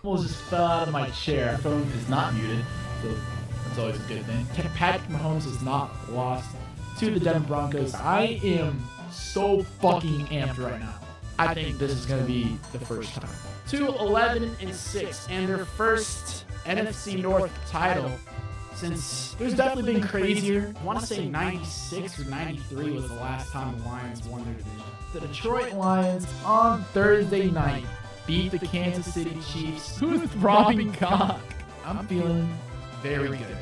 almost just fell out of my chair. My phone is not muted, so that's always a good thing. Patrick Mahomes is not lost to the Denver Broncos. I am so fucking amped right now. I think this is going to be the first time. 2-11-6 and their first NFC North title since there's definitely been crazier. I want to say 96 or 93 was the last time the Lions won their division. The Detroit Lions on Thursday night beat the Kansas City Chiefs. Who's throbbing cock? I'm feeling very good.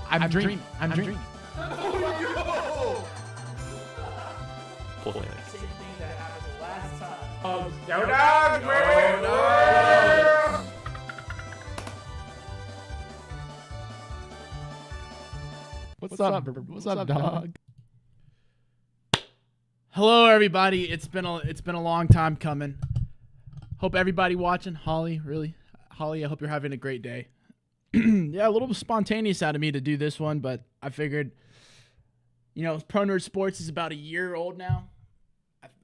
I'm dreaming. I'm dreaming. Boy. Same thing that happened the last time. Go Dogs, baby! What's up, dog? Hello, everybody. It's been a long time coming. Hope everybody watching, Holly, I hope you're having a great day. Yeah, a little spontaneous out of me to do this one, but I figured, Pro Nerd Sports is about a year old now.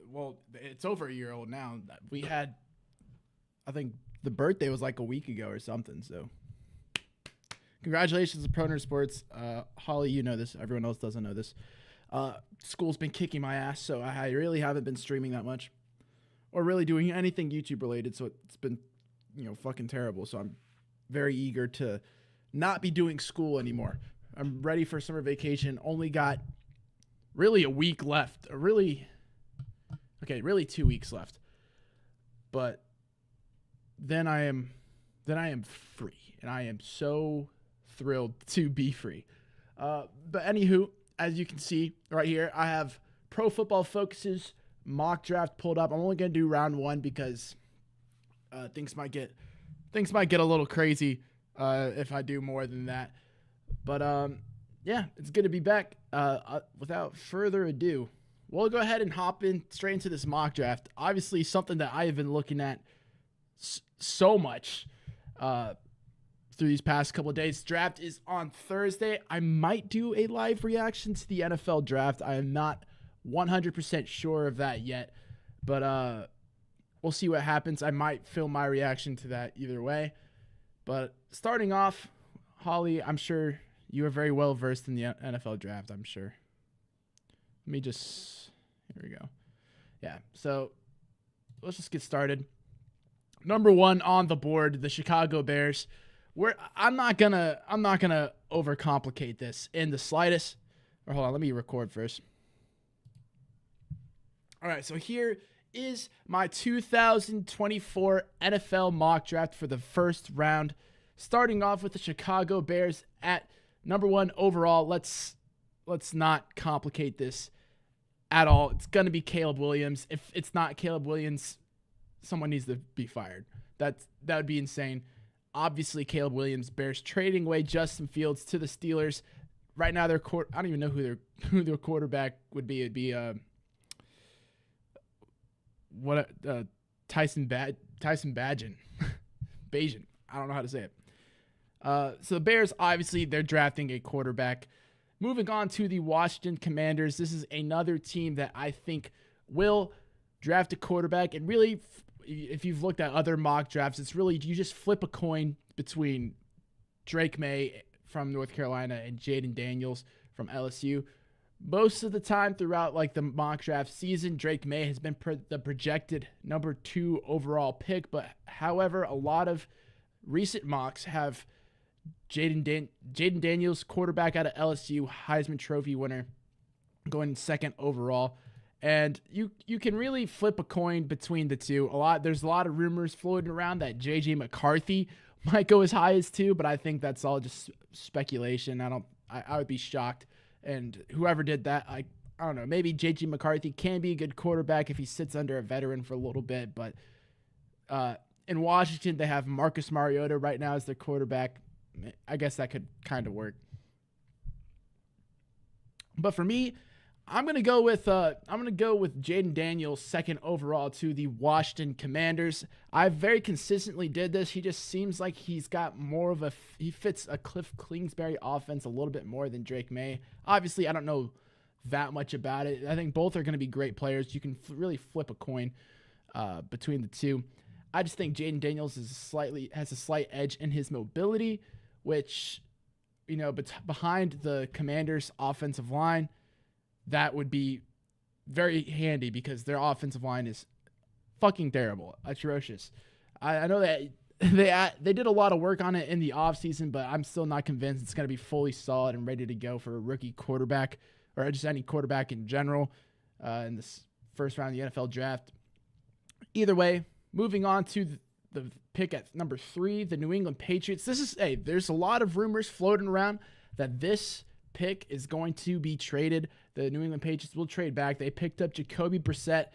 Well, it's over a year old now. We had, I think the birthday was like a week ago or something. So, congratulations to Pro Nerd Sports. Holly, you know this. Everyone else doesn't know this. School's been kicking my ass, so I really haven't been streaming that much or really doing anything YouTube related. So it's been, fucking terrible. So I'm very eager to not be doing school anymore. I'm ready for summer vacation. Only got really a week left. Really 2 weeks left. But then I am free, and I am so thrilled to be free. But anywho, as you can see right here, I have Pro Football Focus's mock draft pulled up. I'm only going to do round one because things might get a little crazy if I do more than that. But yeah, it's good to be back. Without further ado, we'll go ahead and hop in straight into this mock draft. Obviously, something that I have been looking at so much through these past couple of days. Draft is on Thursday. I might do a live reaction to the NFL draft. I am not 100% sure of that yet, but we'll see what happens. I might film my reaction to that either way. But starting off, Holly, I'm sure you are very well versed in the NFL draft, I'm sure. Here we go. Yeah, so let's just get started. Number one on the board, the Chicago Bears. I'm not gonna overcomplicate this in the slightest. Or hold on, let me record first. All right, so here is my 2024 NFL mock draft for the first round. Starting off with the Chicago Bears at number one overall. Let's not complicate this at all. It's gonna be Caleb Williams. If it's not Caleb Williams, someone needs to be fired. That would be insane. Obviously, Caleb Williams. Bears trading away Justin Fields to the Steelers. Right now, I don't even know who their quarterback would be. It'd be Tyson Bagent. Bajan. I don't know how to say it. So the Bears, obviously, they're drafting a quarterback. Moving on to the Washington Commanders. This is another team that I think will draft a quarterback. And really, if you've looked at other mock drafts, it's really, you just flip a coin between Drake May from North Carolina and Jaden Daniels from LSU. Most of the time throughout the mock draft season, Drake May has been the projected number 2 overall pick. But however, a lot of recent mocks have Jaden Daniels, quarterback out of LSU, Heisman Trophy winner, going second overall. And you can really flip a coin between the two. There's a lot of rumors floating around that J.J. McCarthy might go as high as 2, but I think that's all just speculation. I would be shocked. And whoever did that, I don't know. Maybe J.J. McCarthy can be a good quarterback if he sits under a veteran for a little bit. But in Washington, they have Marcus Mariota right now as their quarterback. I guess that could kind of work. But for me, I'm gonna go with Jaden Daniels second overall to the Washington Commanders. I very consistently did this. He just seems like he's got more of he fits a Cliff Kingsbury offense a little bit more than Drake May. Obviously, I don't know that much about it. I think both are going to be great players. You can really flip a coin between the two. I just think Jaden Daniels has a slight edge in his mobility, which, but behind the Commanders' offensive line, that would be very handy because their offensive line is fucking terrible, atrocious. I know that they did a lot of work on it in the offseason, but I'm still not convinced it's going to be fully solid and ready to go for a rookie quarterback or just any quarterback in general in this first round of the NFL draft. Either way, moving on to the pick at number 3, the New England Patriots. There's a lot of rumors floating around that this pick is going to be traded. The New England Patriots will trade back. They picked up Jacoby Brissett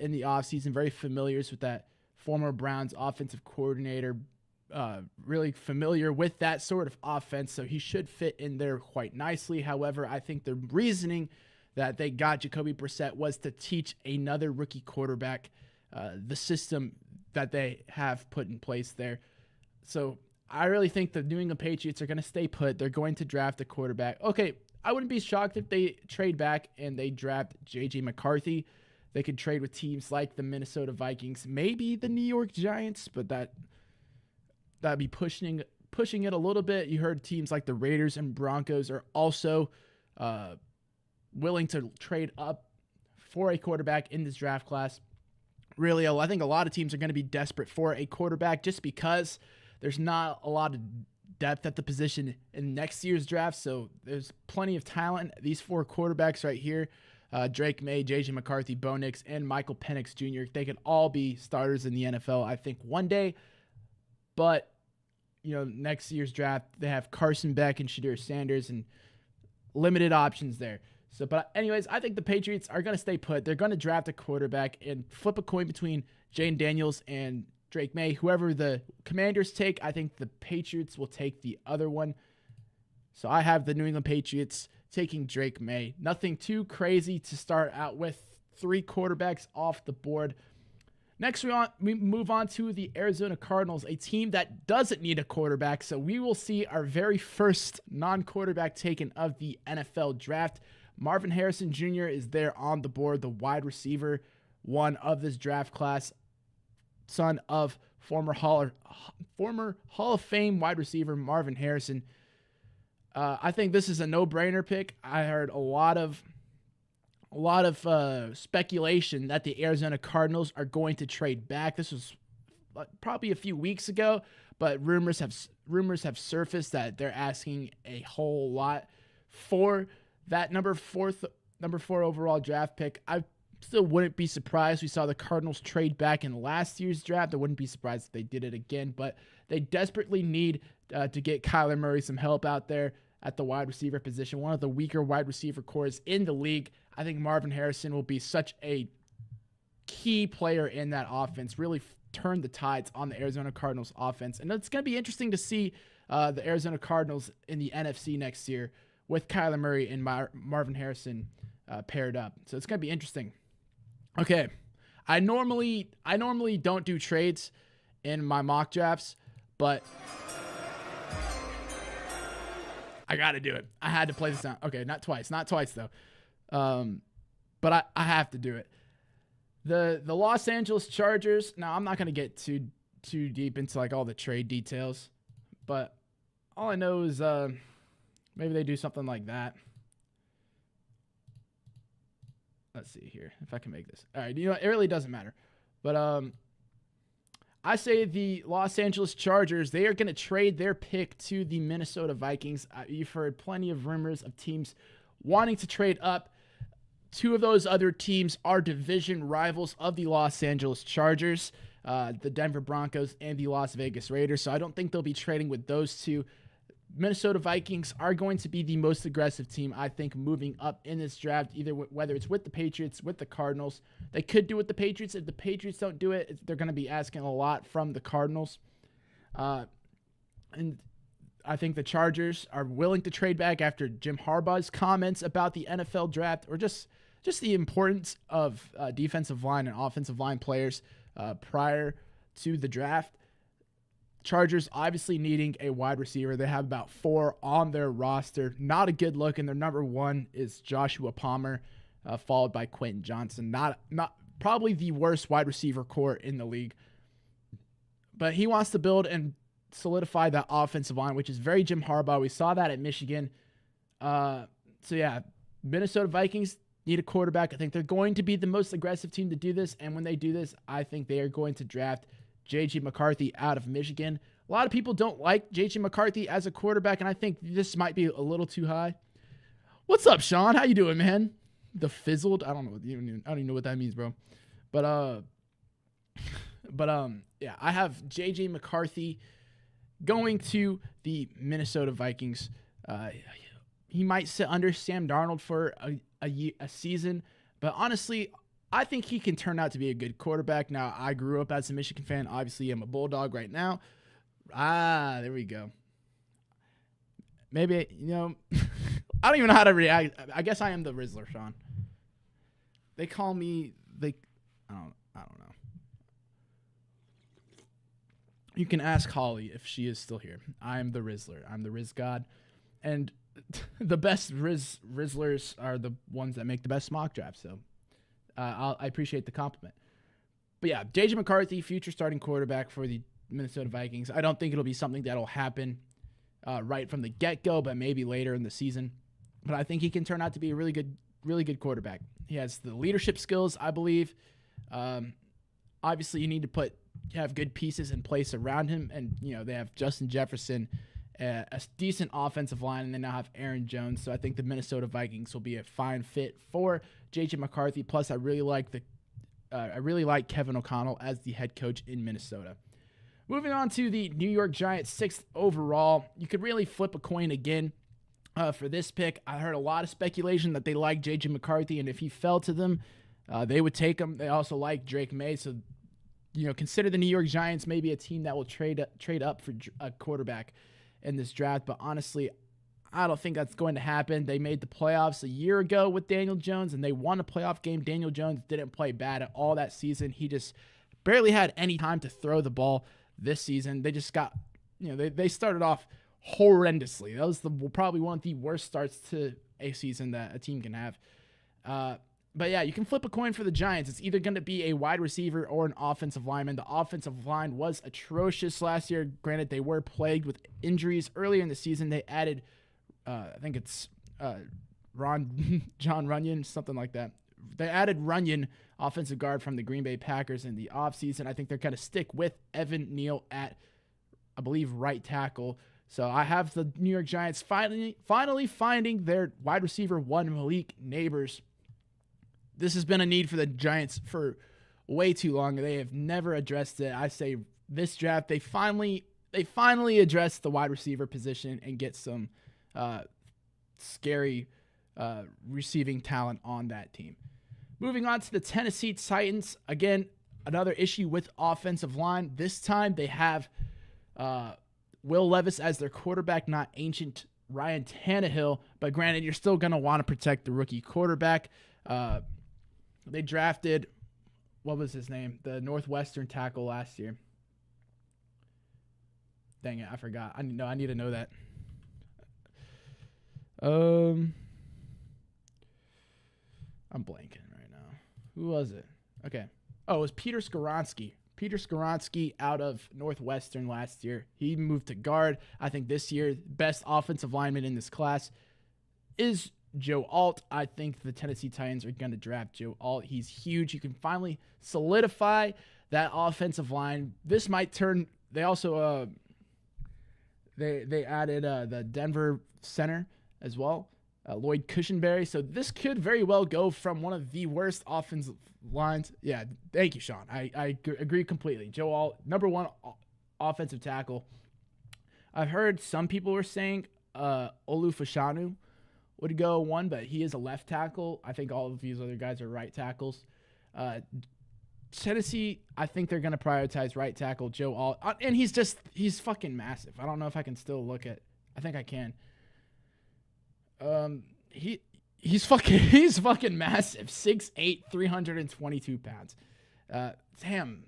in the offseason, very familiar with that former Browns offensive coordinator, really familiar with that sort of offense, so he should fit in there quite nicely. However, I think the reasoning that they got Jacoby Brissett was to teach another rookie quarterback the system that they have put in place there. So I really think the New England Patriots are going to stay put. They're going to draft a quarterback. Okay, I wouldn't be shocked if they trade back and they draft J.J. McCarthy. They could trade with teams like the Minnesota Vikings, maybe the New York Giants, but that'd be pushing it a little bit. You heard teams like the Raiders and Broncos are also willing to trade up for a quarterback in this draft class. Really, I think a lot of teams are going to be desperate for a quarterback just because there's not a lot of depth at the position in next year's draft. So there's plenty of talent. These 4 quarterbacks right here, Drake May, J.J. McCarthy, Bo Nix, and Michael Penix Jr., they could all be starters in the NFL, I think, one day. But, next year's draft, they have Carson Beck and Shedeur Sanders and limited options there. So, but anyways, I think the Patriots are going to stay put. They're going to draft a quarterback and flip a coin between Jaden Daniels and Drake May. Whoever the Commanders take, I think the Patriots will take the other one. So I have the New England Patriots taking Drake May. Nothing too crazy to start out with. 3 quarterbacks off the board. Next, we move on to the Arizona Cardinals, a team that doesn't need a quarterback. So we will see our very first non-quarterback taken of the NFL draft. Marvin Harrison Jr. is there on the board, the wide receiver, one of this draft class, son of former Hall of Fame wide receiver Marvin Harrison. I think this is a no-brainer pick. I heard a lot of speculation that the Arizona Cardinals are going to trade back. This was probably a few weeks ago, but rumors have surfaced that they're asking a whole lot for that number 4 overall draft pick. I still wouldn't be surprised. We saw the Cardinals trade back in last year's draft. I wouldn't be surprised if they did it again, but they desperately need to get Kyler Murray some help out there at the wide receiver position, one of the weaker wide receiver cores in the league. I think Marvin Harrison will be such a key player in that offense, really turn the tides on the Arizona Cardinals offense. And it's going to be interesting to see the Arizona Cardinals in the NFC next year with Kyler Murray and Marvin Harrison paired up. So it's going to be interesting. Okay, I normally don't do trades in my mock drafts, but I got to do it. I had to play this out. Okay, not twice though. But I have to do it. The Los Angeles Chargers. Now I'm not going to get too deep into like all the trade details, but all I know is maybe they do something like that. Let's see here if I can make this. All right, it really doesn't matter. But I say the Los Angeles Chargers, they are going to trade their pick to the Minnesota Vikings. You've heard plenty of rumors of teams wanting to trade up. 2 of those other teams are division rivals of the Los Angeles Chargers, the Denver Broncos and the Las Vegas Raiders. So I don't think they'll be trading with those 2. Minnesota Vikings are going to be the most aggressive team, I think, moving up in this draft, either whether it's with the Patriots, with the Cardinals. They could do it with the Patriots. If the Patriots don't do it, they're going to be asking a lot from the Cardinals. And I think the Chargers are willing to trade back after Jim Harbaugh's comments about the NFL draft, or just the importance of defensive line and offensive line players prior to the draft. Chargers obviously needing a wide receiver. They have about 4 on their roster. Not a good look, and their number 1 is Joshua Palmer, followed by Quentin Johnson. Not probably the worst wide receiver core in the league. But he wants to build and solidify that offensive line, which is very Jim Harbaugh. We saw that at Michigan. Minnesota Vikings need a quarterback. I think they're going to be the most aggressive team to do this. And when they do this, I think they are going to draft J.J. McCarthy out of Michigan. A lot of people don't like J.J. McCarthy as a quarterback, and I think this might be a little too high. What's up, Sean? How you doing, man? The fizzled? I don't even know what that means, bro. But I have J.J. McCarthy going to the Minnesota Vikings. He might sit under Sam Darnold for a season, but honestly, I think he can turn out to be a good quarterback. Now, I grew up as a Michigan fan. Obviously, I'm a Bulldog right now. There we go. Maybe, I don't even know how to react. I guess I am the Rizzler, Sean. They call me, I don't know. You can ask Holly if she is still here. I am the Rizzler. I'm the Riz God. And the best Rizzlers are the ones that make the best mock drafts. So I appreciate the compliment. But yeah, J.J. McCarthy, future starting quarterback for the Minnesota Vikings. I don't think it'll be something that'll happen right from the get-go, but maybe later in the season. But I think he can turn out to be a really good quarterback. He has the leadership skills, I believe. Obviously, you need to have good pieces in place around him, and they have Justin Jefferson, a decent offensive line, and they now have Aaron Jones. So I think the Minnesota Vikings will be a fine fit for J.J. McCarthy. Plus, I really like Kevin O'Connell as the head coach in Minnesota. Moving on to the New York Giants, 6th overall. You could really flip a coin again for this pick. I heard a lot of speculation that they like J.J. McCarthy, and if he fell to them, they would take him. They also like Drake May, so consider the New York Giants maybe a team that will trade up for a quarterback in this draft. But honestly, I don't think that's going to happen. They made the playoffs a year ago with Daniel Jones, and they won a playoff game. Daniel Jones didn't play bad at all that season. He just barely had any time to throw the ball this season. They just got, they started off horrendously. That was probably one of the worst starts to a season that a team can have. But yeah, you can flip a coin for the Giants. It's either going to be a wide receiver or an offensive lineman. The offensive line was atrocious last year. Granted, they were plagued with injuries earlier in the season. They added, I think it's John Runyon, something like that. They added Runyon, offensive guard from the Green Bay Packers, in the offseason. I think they're going to stick with Evan Neal at, I believe, right tackle. So I have the New York Giants finally finding their wide receiver one, Malik Neighbors. This has been a need for the Giants for way too long. They have never addressed it. I say this draft, they finally address the wide receiver position and get some scary receiving talent on that team. Moving on to the Tennessee Titans. Again, another issue with offensive line. This time they have Will Levis as their quarterback, not ancient Ryan Tannehill. But granted, you're still going to want to protect the rookie quarterback. They drafted, what was his name? The Northwestern tackle last year. Dang it, I forgot. I need to know that. I'm blanking right now. Who was it? Okay. Oh, it was Peter Skoronski. Peter Skoronski out of Northwestern last year. He moved to guard. I think this year, best offensive lineman in this class is Joe Alt. I think the Tennessee Titans are going to draft Joe Alt. He's huge. You can finally solidify that offensive line. This might turn. They also they added the Denver center as well, Lloyd Cushenberry. So this could very well go from one of the worst offensive lines. Yeah, thank you, Sean. I agree completely. Joe Alt, number one offensive tackle. I've heard some people were saying Olu Fashanu would go one, but he is a left tackle. I think all of these other guys are right tackles. Tennessee, I think they're going to prioritize right tackle Joe Alt. And he's fucking massive. I don't know if I can still look at. I think I can. He's fucking massive. 6'8", 322 pounds. Damn.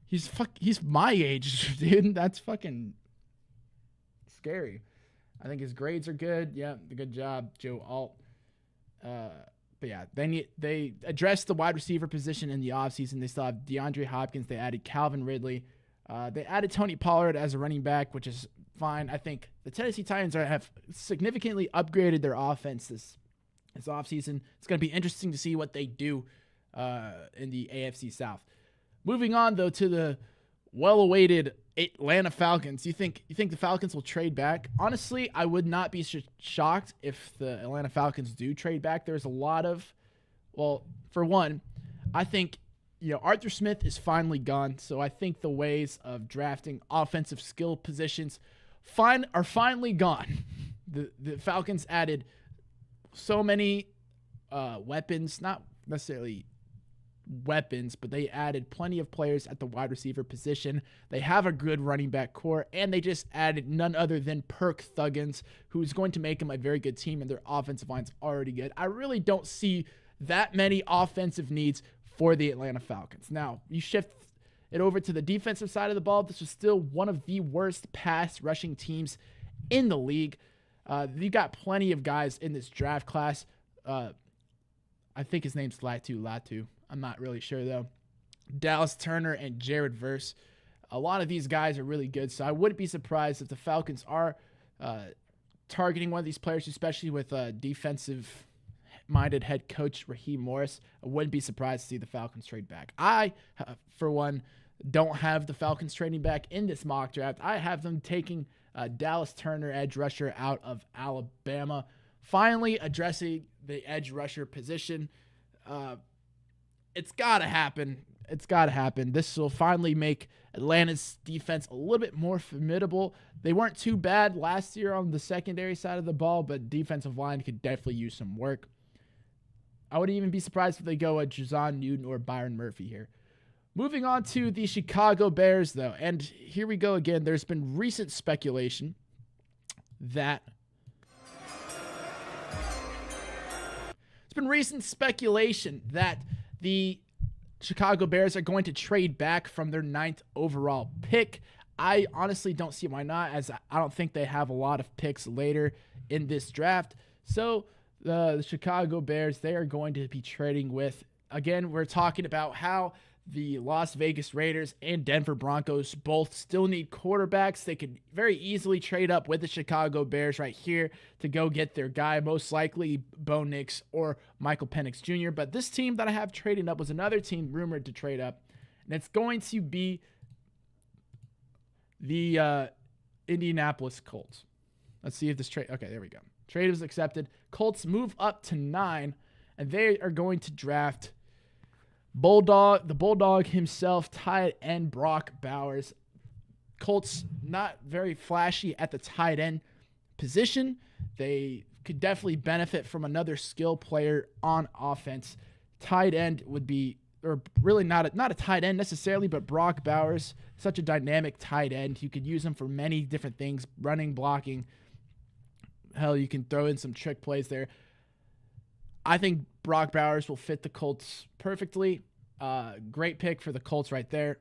He's my age, dude. That's fucking scary. I think his grades are good. Yeah, good job, Joe Alt. But yeah, they addressed the wide receiver position in the offseason. They still have DeAndre Hopkins. They added Calvin Ridley. They added Tony Pollard as a running back, which is fine. I think the Tennessee Titans have significantly upgraded their offense this offseason. It's going to be interesting to see what they do in the AFC South. Moving on, though, to the well-awaited Atlanta Falcons. You think the Falcons will trade back? Honestly, I would not be shocked if the Atlanta Falcons do trade back. There's a lot of, well, for one, I think Arthur Smith is finally gone, so I think the ways of drafting offensive skill positions are finally gone. The Falcons added so many weapons, not necessarily weapons, but they added plenty of players at the wide receiver position. They have a good running back core, and they just added none other than Perk Thuggins, who's going to make them a very good team, and their offensive line's already good. I really don't see that many offensive needs for the Atlanta Falcons. Now, you shift it over to the defensive side of the ball. This is still one of the worst pass rushing teams in the league. You got plenty of guys in this draft class. I think his name's Latu. I'm not really sure, though. Dallas Turner and Jared Verse. A lot of these guys are really good, so I wouldn't be surprised if the Falcons are targeting one of these players, especially with defensive-minded head coach Raheem Morris. I wouldn't be surprised to see the Falcons trade back. I, for one, don't have the Falcons trading back in this mock draft. I have them taking Dallas Turner, edge rusher, out of Alabama. Finally addressing the edge rusher position. It's got to happen. It's got to happen. This will finally make Atlanta's defense a little bit more formidable. They weren't too bad last year on the secondary side of the ball, but defensive line could definitely use some work. I wouldn't even be surprised if they go at Jazon Newton or Byron Murphy here. Moving on to the Chicago Bears, though, and here we go again. There's been recent speculation that the Chicago Bears are going to trade back from their 9th overall pick. I honestly don't see why not, as I don't think they have a lot of picks later in this draft. So the Chicago Bears, they are going to be trading with, again, we're talking about how the Las Vegas Raiders and Denver Broncos both still need quarterbacks. They could very easily trade up with the Chicago Bears right here to go get their guy, most likely Bo Nix or Michael Penix Jr. But this team that I have trading up was another team rumored to trade up, and it's going to be the Indianapolis Colts. Let's see if this trade... Okay, there we go. Trade was accepted. Colts move up to 9, and they are going to draft the Bulldog himself, tight end Brock Bowers. Colts not very flashy at the tight end position. They could definitely benefit from another skill player on offense. Tight end would be, or really not a tight end necessarily, but Brock Bowers, such a dynamic tight end. You could use him for many different things, running, blocking. Hell, you can throw in some trick plays there. I think Brock Bowers will fit the Colts perfectly. Great pick for the Colts right there.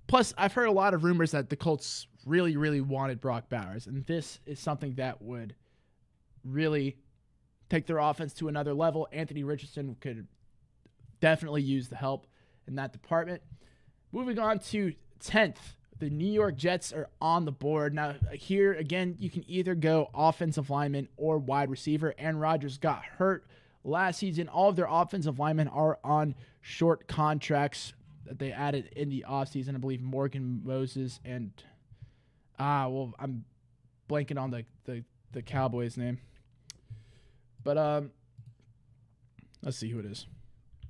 Plus, I've heard a lot of rumors that the Colts really, really wanted Brock Bowers, and this is something that would really take their offense to another level. Anthony Richardson could definitely use the help in that department. Moving on to 10th, the New York Jets are on the board. Now, here, again, you can either go offensive lineman or wide receiver. Aaron Rodgers got hurt last season. All of their offensive linemen are on short contracts that they added in the offseason. I believe Morgan Moses and, I'm blanking on the Cowboys' name. But let's see who it is.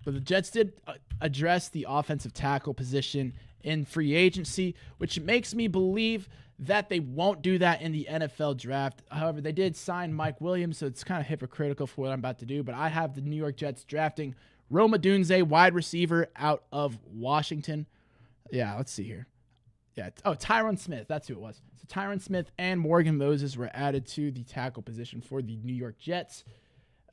But the Jets did address the offensive tackle position in free agency, which makes me believe that they won't do that in the NFL draft. However, they did sign Mike Williams, so it's kind of hypocritical for what I'm about to do. But I have the New York Jets drafting Rome Odunze, wide receiver out of Washington. Yeah, let's see here. Yeah, Tyron Smith. That's who it was. So Tyron Smith and Morgan Moses were added to the tackle position for the New York Jets.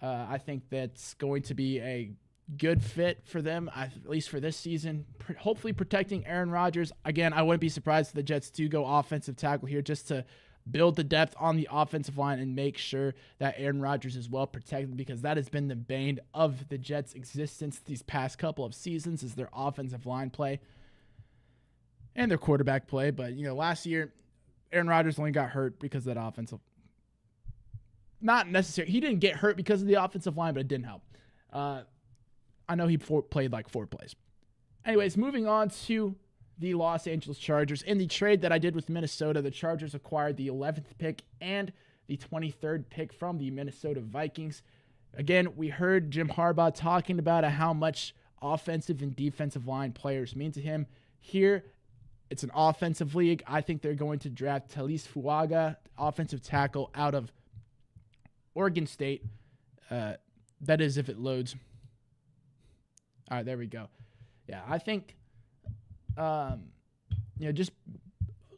I think that's going to be a good fit for them, at least for this season. Hopefully protecting Aaron Rodgers. Again, I wouldn't be surprised if the Jets do go offensive tackle here just to build the depth on the offensive line and make sure that Aaron Rodgers is well protected, because that has been the bane of the Jets' existence these past couple of seasons, is their offensive line play. and their quarterback play. But, last year, Aaron Rodgers only got hurt because of that offensive. Not necessarily. He didn't get hurt because of the offensive line, but it didn't help. I know he played like 4 plays. Anyways, moving on to the Los Angeles Chargers. In the trade that I did with Minnesota, the Chargers acquired the 11th pick and the 23rd pick from the Minnesota Vikings. Again, we heard Jim Harbaugh talking about how much offensive and defensive line players mean to him. Here, it's an offensive league. I think they're going to draft Talis Fuaga, offensive tackle out of Oregon State. That is if it loads. All right, there we go. Yeah, I think, just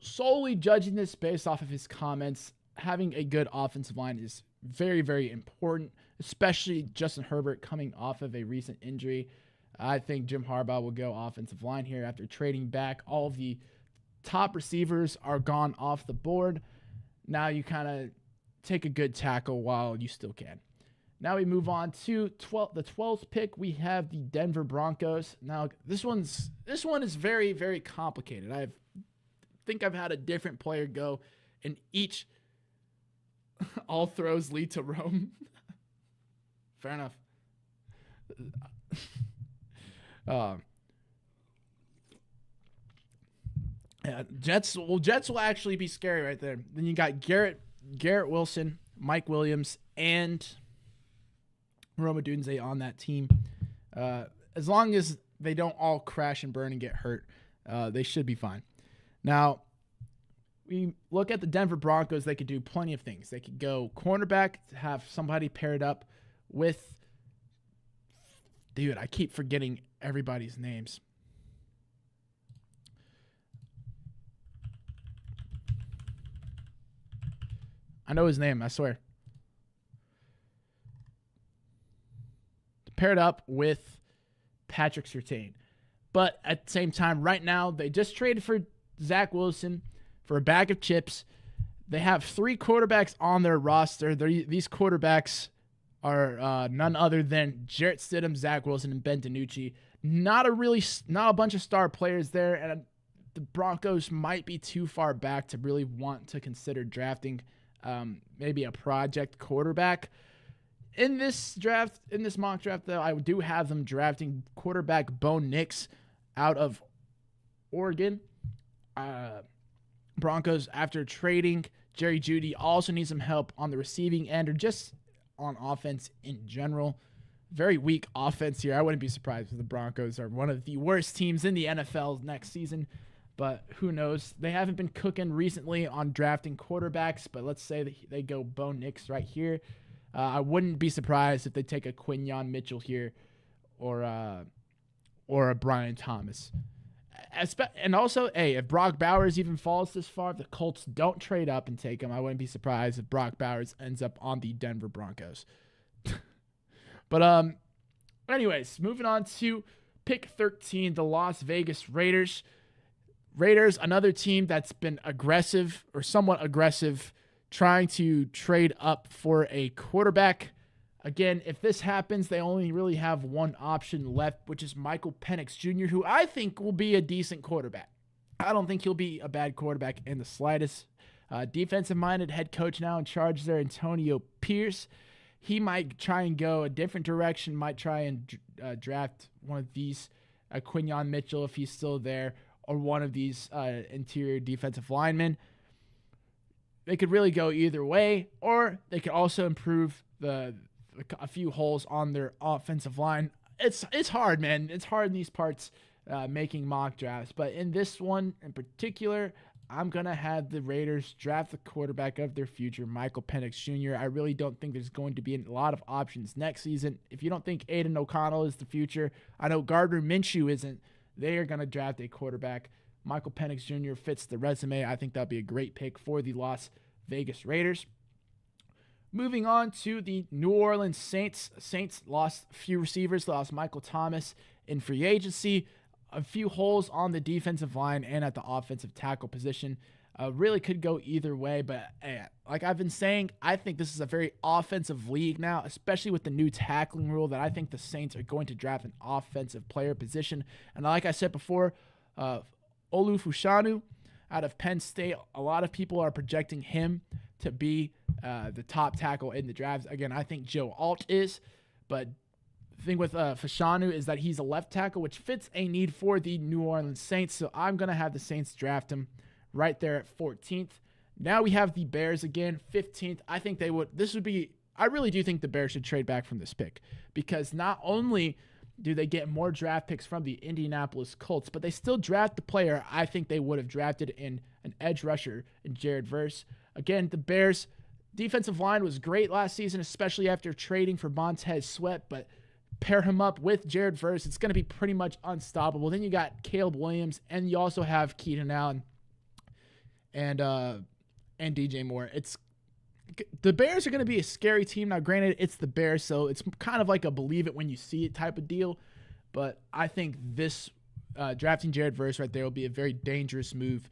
solely judging this based off of his comments, having a good offensive line is very, very important, especially Justin Herbert coming off of a recent injury. I think Jim Harbaugh will go offensive line here after trading back. All of the top receivers are gone off the board. Now you kind of take a good tackle while you still can. Now we move on to the 12th pick. We have the Denver Broncos. Now this one is very, very complicated. I think I've had a different player go in each. All throws lead to Rome. Fair enough. Jets will actually be scary right there. Then you got Garrett Wilson, Mike Williams, and Rome Odunze on that team. As long as they don't all crash and burn and get hurt, they should be fine. Now, we look at the Denver Broncos. They could do plenty of things. They could go cornerback to have somebody paired up with. Dude, I keep forgetting everybody's names. I know his name, I swear. Paired up with Patrick Surtain. But at the same time, right now, they just traded for Zach Wilson for a bag of chips. They have 3 quarterbacks on their roster. These quarterbacks are none other than Jarrett Stidham, Zach Wilson, and Ben DiNucci. Not a bunch of star players there, and the Broncos might be too far back to really want to consider drafting maybe a project quarterback. In this mock draft, though, I do have them drafting quarterback Bo Nix out of Oregon. Broncos, after trading Jerry Jeudy, also need some help on the receiving end or just on offense in general. Very weak offense here. I wouldn't be surprised if the Broncos are one of the worst teams in the NFL next season, but who knows? They haven't been cooking recently on drafting quarterbacks, but let's say that they go Bo Nix right here. I wouldn't be surprised if they take a Quinyon Mitchell here or a Brian Thomas. And also, if Brock Bowers even falls this far, if the Colts don't trade up and take him, I wouldn't be surprised if Brock Bowers ends up on the Denver Broncos. But anyways, moving on to pick 13, the Las Vegas Raiders. Raiders, another team that's been aggressive or somewhat aggressive, trying to trade up for a quarterback. Again, if this happens, they only really have one option left, which is Michael Penix Jr., who I think will be a decent quarterback. I don't think he'll be a bad quarterback in the slightest. Defensive-minded head coach now in charge there, Antonio Pierce. He might try and go a different direction, might try and draft one of these, Quinyon Mitchell if he's still there, or one of these interior defensive linemen. They could really go either way, or they could also improve a few holes on their offensive line. It's hard, man. It's hard in these parts making mock drafts. But in this one in particular, I'm going to have the Raiders draft the quarterback of their future, Michael Penix Jr. I really don't think there's going to be a lot of options next season. If you don't think Aiden O'Connell is the future, I know Gardner Minshew isn't. They are going to draft a quarterback. Michael Penix Jr. fits the resume. I think that'll be a great pick for the Las Vegas Raiders. Moving on to the New Orleans Saints. Saints lost a few receivers, lost Michael Thomas in free agency, a few holes on the defensive line and at the offensive tackle position. Really could go either way, but like I've been saying, I think this is a very offensive league now, especially with the new tackling rule, that I think the Saints are going to draft an offensive player position. And like I said before, Olufushanu out of Penn State. A lot of people are projecting him to be the top tackle in the draft. Again, I think Joe Alt is, but the thing with Fashanu is that he's a left tackle, which fits a need for the New Orleans Saints. So I'm going to have the Saints draft him right there at 14th. Now we have the Bears again, 15th. I think I really do think the Bears should trade back from this pick, because not only do they get more draft picks from the Indianapolis Colts, but they still draft the player I think they would have drafted in an edge rusher in Jared Verse. Again, the Bears' defensive line was great last season, especially after trading for Montez Sweat, but pair him up with Jared Verse, it's going to be pretty much unstoppable. Then you got Caleb Williams, and you also have Keenan Allen and DJ Moore. The Bears are going to be a scary team. Now, granted, it's the Bears, so it's kind of like a believe it when you see it type of deal. But I think this drafting Jared Verse right there will be a very dangerous move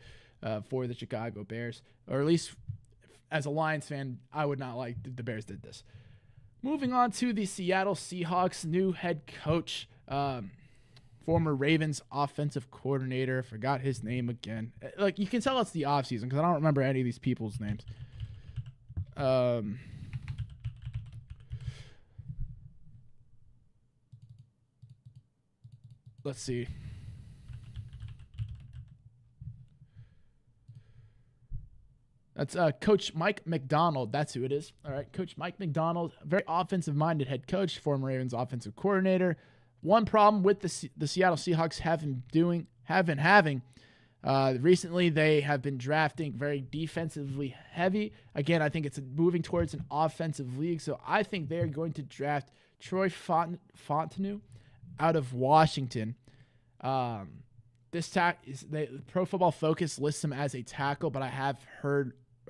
for the Chicago Bears. Or at least as a Lions fan, I would not like if the Bears did this. Moving on to the Seattle Seahawks, new head coach, former Ravens offensive coordinator. Forgot his name again. Like, you can tell it's the offseason because I don't remember any of these people's names. Let's see. That's Coach Mike Macdonald. That's who it is. All right, Coach Mike Macdonald, very offensive-minded head coach, former Ravens offensive coordinator. One problem with the Seattle Seahawks have been having recently, they have been drafting very defensively heavy. Again, I think it's moving towards an offensive league, so I think they're going to draft Troy Fontenot out of Washington. Pro Football Focus lists him as a tackle, but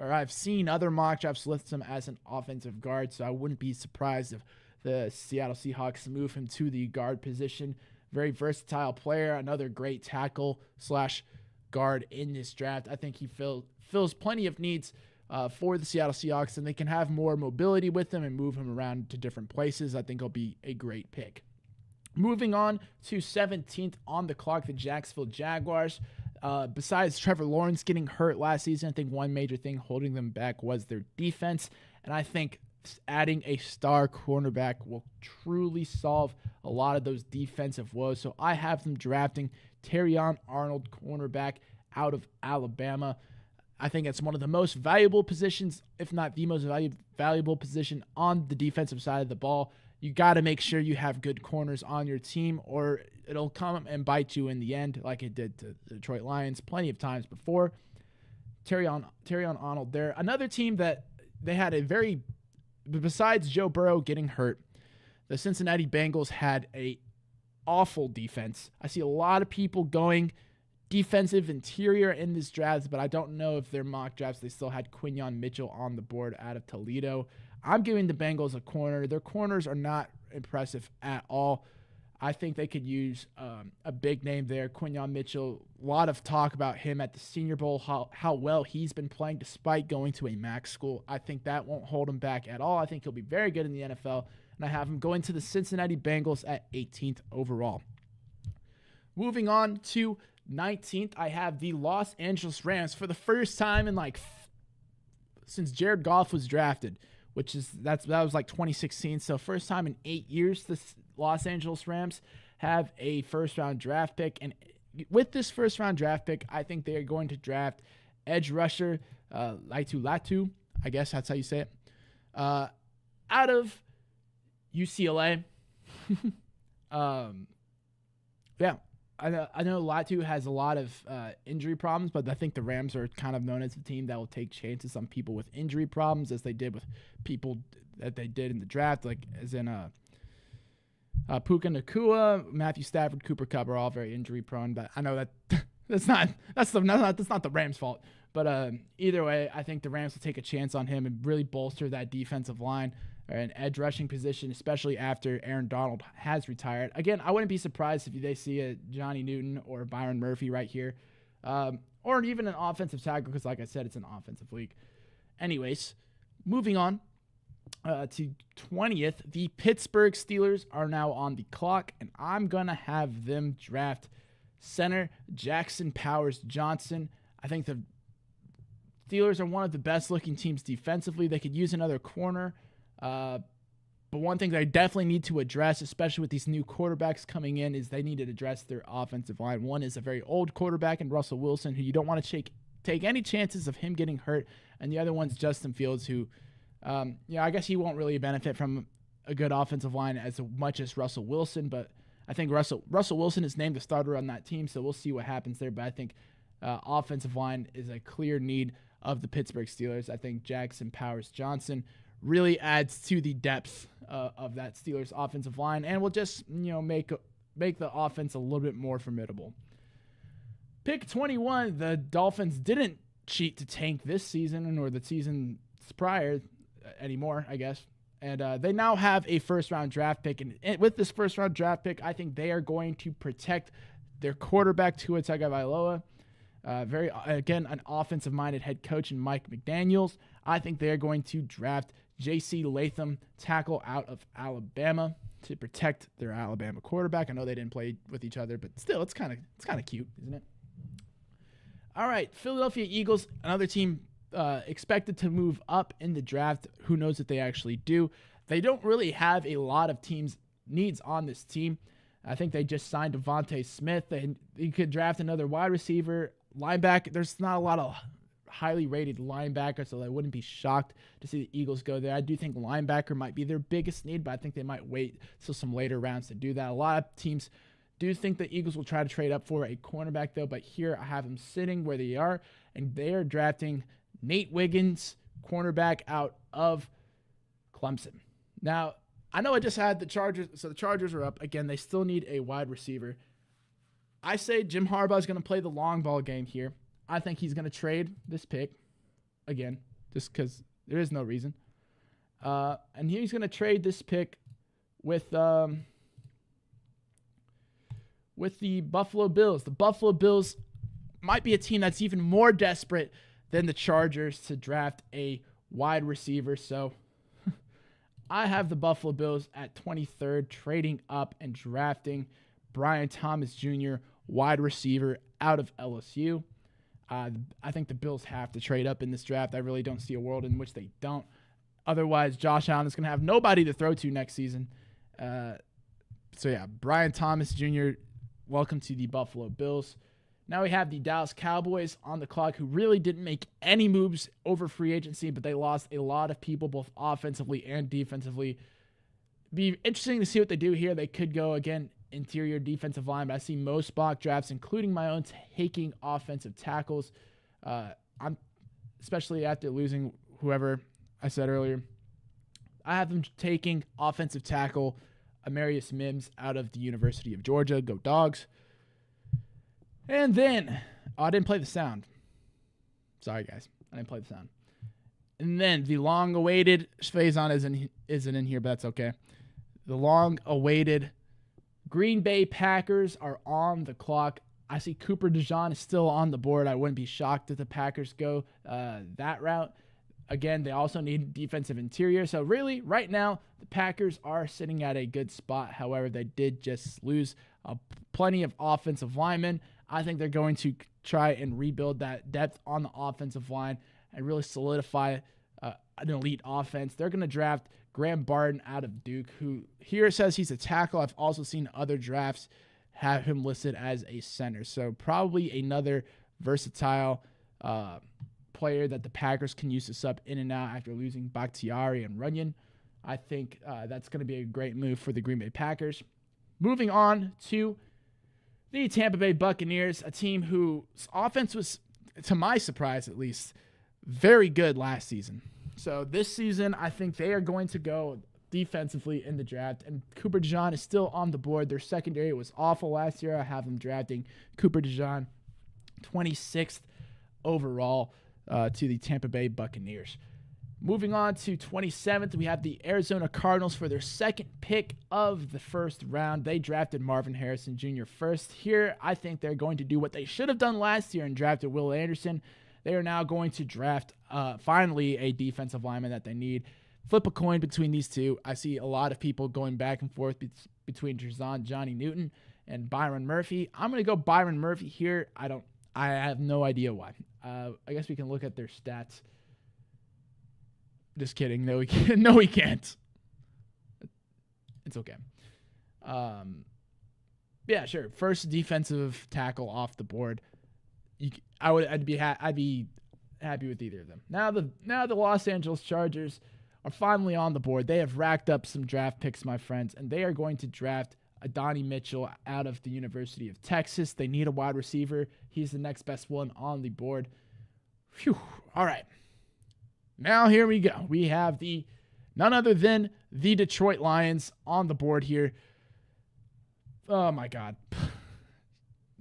I've seen other mock drafts list him as an offensive guard, so I wouldn't be surprised if the Seattle Seahawks move him to the guard position. Very versatile player, another great tackle / guard in this draft. I think he fills plenty of needs for the Seattle Seahawks, and they can have more mobility with him and move him around to different places. I think he'll be a great pick. Moving on to 17th on the clock, the Jacksonville Jaguars. Besides Trevor Lawrence getting hurt last season, I think one major thing holding them back was their defense, and I think adding a star cornerback will truly solve a lot of those defensive woes. So I have them drafting Terrion Arnold, cornerback out of Alabama. I think it's one of the most valuable positions, if not the most valuable position on the defensive side of the ball. You got to make sure you have good corners on your team, or it'll come and bite you in the end, like it did to the Detroit Lions plenty of times before. Terrion Arnold there. Another team that they had besides Joe Burrow getting hurt, the Cincinnati Bengals had a awful defense. I see a lot of people going defensive interior in this draft, but I don't know if their mock drafts, they still had Quinyon Mitchell on the board out of Toledo. I'm giving the Bengals a corner. Their corners are not impressive at all. I think they could use a big name there. Quinyon Mitchell, a lot of talk about him at the Senior Bowl, how well he's been playing despite going to a MAC school. I think that won't hold him back at all. I think he'll be very good in the NFL, and I have him going to the Cincinnati Bengals at 18th overall. Moving on to 19th, I have the Los Angeles Rams for the first time in since Jared Goff was drafted, that was like 2016. So first time in 8 years, the Los Angeles Rams have a first-round draft pick. And with this first-round draft pick, I think they are going to draft edge rusher Latu, I guess that's how you say it, out of UCLA. Yeah. I know Latu has a lot of injury problems, but I think the Rams are kind of known as a team that will take chances on people with injury problems, as they did with people that they did in the draft, like as in Puka Nacua, Matthew Stafford, Cooper Kupp are all very injury prone. But I know that that's not the Rams' fault. But either way, I think the Rams will take a chance on him and really bolster that defensive line or an edge rushing position, especially after Aaron Donald has retired. Again, I wouldn't be surprised if they see a Johnny Newton or Byron Murphy right here, or even an offensive tackle, because like I said, it's an offensive league. Anyways, moving on to 20th, the Pittsburgh Steelers are now on the clock, and I'm going to have them draft Center, Jackson Powers Johnson. I think the Steelers are one of the best-looking teams defensively. They could use another corner. But one thing they definitely need to address, especially with these new quarterbacks coming in, is they need to address their offensive line. One is a very old quarterback in Russell Wilson, who you don't want to take any chances of him getting hurt. And the other one's Justin Fields, who, I guess he won't really benefit from a good offensive line as much as Russell Wilson. But I think Russell Wilson is named the starter on that team, so we'll see what happens there. But I think offensive line is a clear need of the Pittsburgh Steelers. I think Jackson Powers Johnson really adds to the depth of that Steelers offensive line and will just make the offense a little bit more formidable. Pick 21, the Dolphins didn't cheat to tank this season or the seasons prior anymore, I guess. And they now have a first-round draft pick. And with this first-round draft pick, I think they are going to protect their quarterback, Tua Tagovailoa. Again, an offensive-minded head coach in Mike McDaniels. I think they're going to draft J.C. Latham, tackle out of Alabama, to protect their Alabama quarterback. I know they didn't play with each other, but still, it's kind of cute, isn't it? All right, Philadelphia Eagles, another team expected to move up in the draft. Who knows if they actually do? They don't really have a lot of teams' needs on this team. I think they just signed Devontae Smith. They could draft another wide receiver. Linebacker, there's not a lot of highly rated linebackers, so I wouldn't be shocked to see the Eagles go there. I do think linebacker might be their biggest need, but I think they might wait till some later rounds to do that. A lot of teams do think the Eagles will try to trade up for a cornerback, though, but here I have them sitting where they are, and they are drafting Nate Wiggins, cornerback out of Clemson. Now, I know I just had the Chargers, so the Chargers are up. Again, they still need a wide receiver. I say Jim Harbaugh is going to play the long ball game here. I think he's going to trade this pick, again, just because there is no reason. And he's going to trade this pick with the Buffalo Bills. The Buffalo Bills might be a team that's even more desperate than the Chargers to draft a wide receiver. So I have the Buffalo Bills at 23rd, trading up and drafting Brian Thomas Jr., wide receiver out of LSU. I think the Bills have to trade up in this draft. I really don't see a world in which they don't. Otherwise, Josh Allen is going to have nobody to throw to next season. Brian Thomas Jr., welcome to the Buffalo Bills. Now we have the Dallas Cowboys on the clock, who really didn't make any moves over free agency, but they lost a lot of people, both offensively and defensively. Be interesting to see what they do here. They could go, again, interior defensive line, but I see most mock drafts, including my own, taking offensive tackles. I'm especially after losing whoever I said earlier. I have them taking offensive tackle Amarius Mims out of the University of Georgia. Go Dogs. And then, I didn't play the sound. Sorry, guys. I didn't play the sound. And then the long-awaited, Faison isn't in here, but that's okay. The long-awaited Green Bay Packers are on the clock. I see Cooper DeJean is still on the board. I wouldn't be shocked if the Packers go that route. Again, they also need defensive interior. So really, right now, the Packers are sitting at a good spot. However, they did just lose plenty of offensive linemen. I think they're going to try and rebuild that depth on the offensive line and really solidify an elite offense. They're going to draft Graham Barton out of Duke, who here says he's a tackle. I've also seen other drafts have him listed as a center. So probably another versatile player that the Packers can use to sub in and out after losing Bakhtiari and Runyon. I think that's going to be a great move for the Green Bay Packers. Moving on to the Tampa Bay Buccaneers, a team whose offense was, to my surprise at least, very good last season. So this season, I think they are going to go defensively in the draft, and Cooper DeJean is still on the board. Their secondary was awful last year. I have them drafting Cooper DeJean 26th overall to the Tampa Bay Buccaneers. Moving on to 27th, we have the Arizona Cardinals for their second pick of the first round. They drafted Marvin Harrison Jr. first. Here, I think they're going to do what they should have done last year and drafted Will Anderson. They are now going to draft, finally, a defensive lineman that they need. Flip a coin between these two. I see a lot of people going back and forth between Johnny Newton and Byron Murphy. I'm going to go Byron Murphy here. I have no idea why. I guess we can look at their stats. Just kidding. No, we can't. No, we can't. It's okay. Yeah, sure. First defensive tackle off the board. I'd be happy with either of them. Now the Los Angeles Chargers are finally on the board. They have racked up some draft picks, my friends, and they are going to draft Adonai Mitchell out of the University of Texas. They need a wide receiver. He's the next best one on the board. Phew. All right. Now here we go. We have none other than the Detroit Lions on the board here. Oh my God.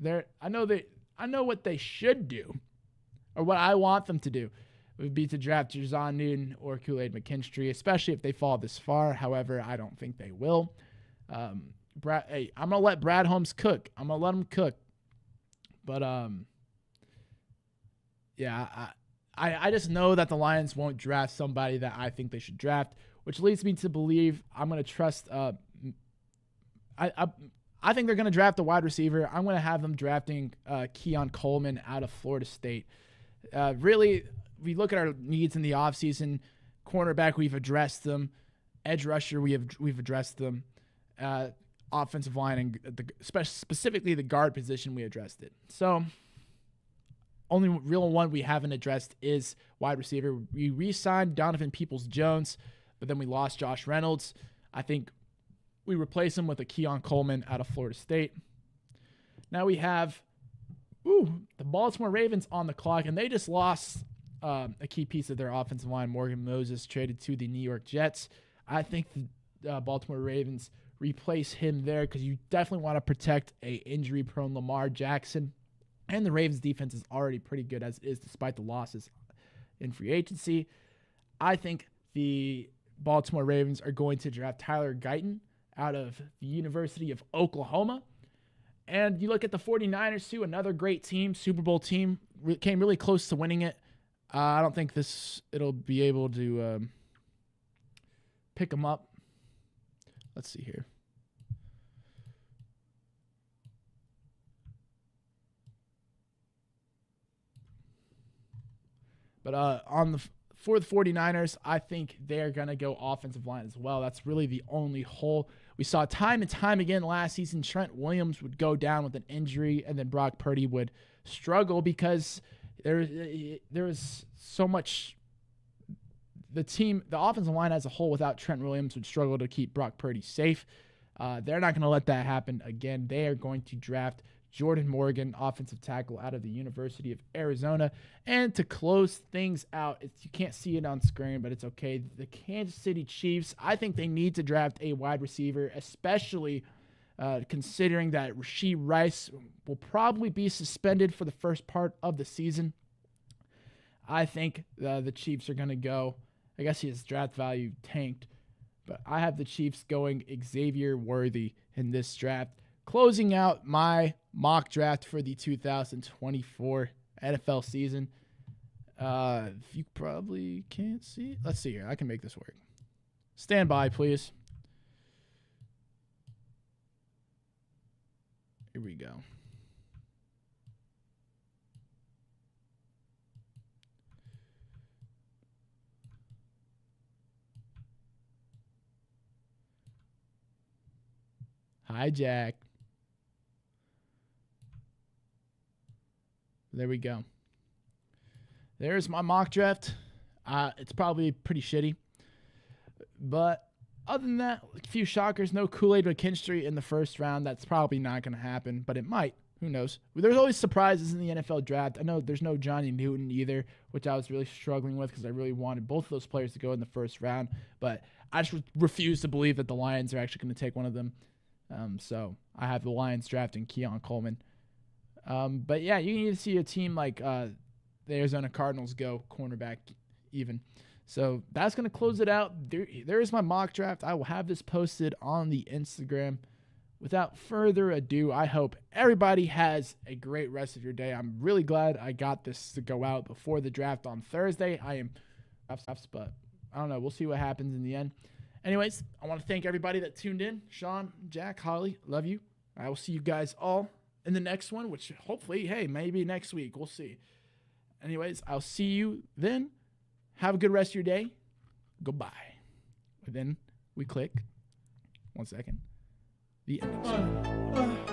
I know what they should do, or what I want them to do, would be to draft Jer'Zhan Newton or Kool-Aid McKinstry, especially if they fall this far. However, I don't think they will. I'm gonna let Brad Holmes cook. I'm gonna let him cook. But yeah, I just know that the Lions won't draft somebody that I think they should draft, which leads me to believe I'm gonna trust. I think they're going to draft a wide receiver. I'm going to have them drafting Keon Coleman out of Florida State. Really, we look at our needs in the offseason. Cornerback, we've addressed them. Edge rusher, we've addressed them. Offensive line, and specifically the guard position, we addressed it. So, only real one we haven't addressed is wide receiver. We re-signed Donovan Peoples-Jones, but then we lost Josh Reynolds. I think we replace him with a Keon Coleman out of Florida State. Now we have the Baltimore Ravens on the clock, and they just lost a key piece of their offensive line. Morgan Moses traded to the New York Jets. I think the Baltimore Ravens replace him there because you definitely want to protect a injury-prone Lamar Jackson. And the Ravens defense is already pretty good as it is, despite the losses in free agency. I think the Baltimore Ravens are going to draft Tyler Guyton out of the University of Oklahoma. And you look at the 49ers too, another great team, Super Bowl team, came really close to winning it. I don't think it'll be able to pick them up. Let's see here. But for the 49ers, I think they're going to go offensive line as well. That's really the only hole. We saw time and time again last season, Trent Williams would go down with an injury, and then Brock Purdy would struggle because there was so much. The offensive line as a whole without Trent Williams would struggle to keep Brock Purdy safe. They're not going to let that happen again. They are going to draft Jordan Morgan, offensive tackle out of the University of Arizona. And to close things out, you can't see it on screen, but it's okay. The Kansas City Chiefs, I think they need to draft a wide receiver, especially considering that Rashee Rice will probably be suspended for the first part of the season. I think the Chiefs are going to go. I guess his draft value tanked, but I have the Chiefs going Xavier Worthy in this draft. Closing out my mock draft for the 2024 NFL season. You probably can't see it. Let's see here. I can make this work. Stand by, please. Here we go. Hi, Jack. There we go. There's my mock draft. It's probably pretty shitty. But other than that, a few shockers. No Kool-Aid McKinstry in the first round. That's probably not going to happen, but it might. Who knows? There's always surprises in the NFL draft. I know there's no Johnny Newton either, which I was really struggling with because I really wanted both of those players to go in the first round. But I just refuse to believe that the Lions are actually going to take one of them. So I have the Lions drafting Keon Coleman. But yeah, you need to see a team like the Arizona Cardinals go cornerback even. So that's going to close it out. There is my mock draft. I will have this posted on the Instagram. Without further ado, I hope everybody has a great rest of your day. I'm really glad I got this to go out before the draft on Thursday. But I don't know. We'll see what happens in the end. Anyways, I want to thank everybody that tuned in. Sean, Jack, Holly, love you. I will see you guys all in the next one, which hopefully, hey, maybe next week. We'll see. Anyways, I'll see you then. Have a good rest of your day. Goodbye. And then we click. 1 second. The end.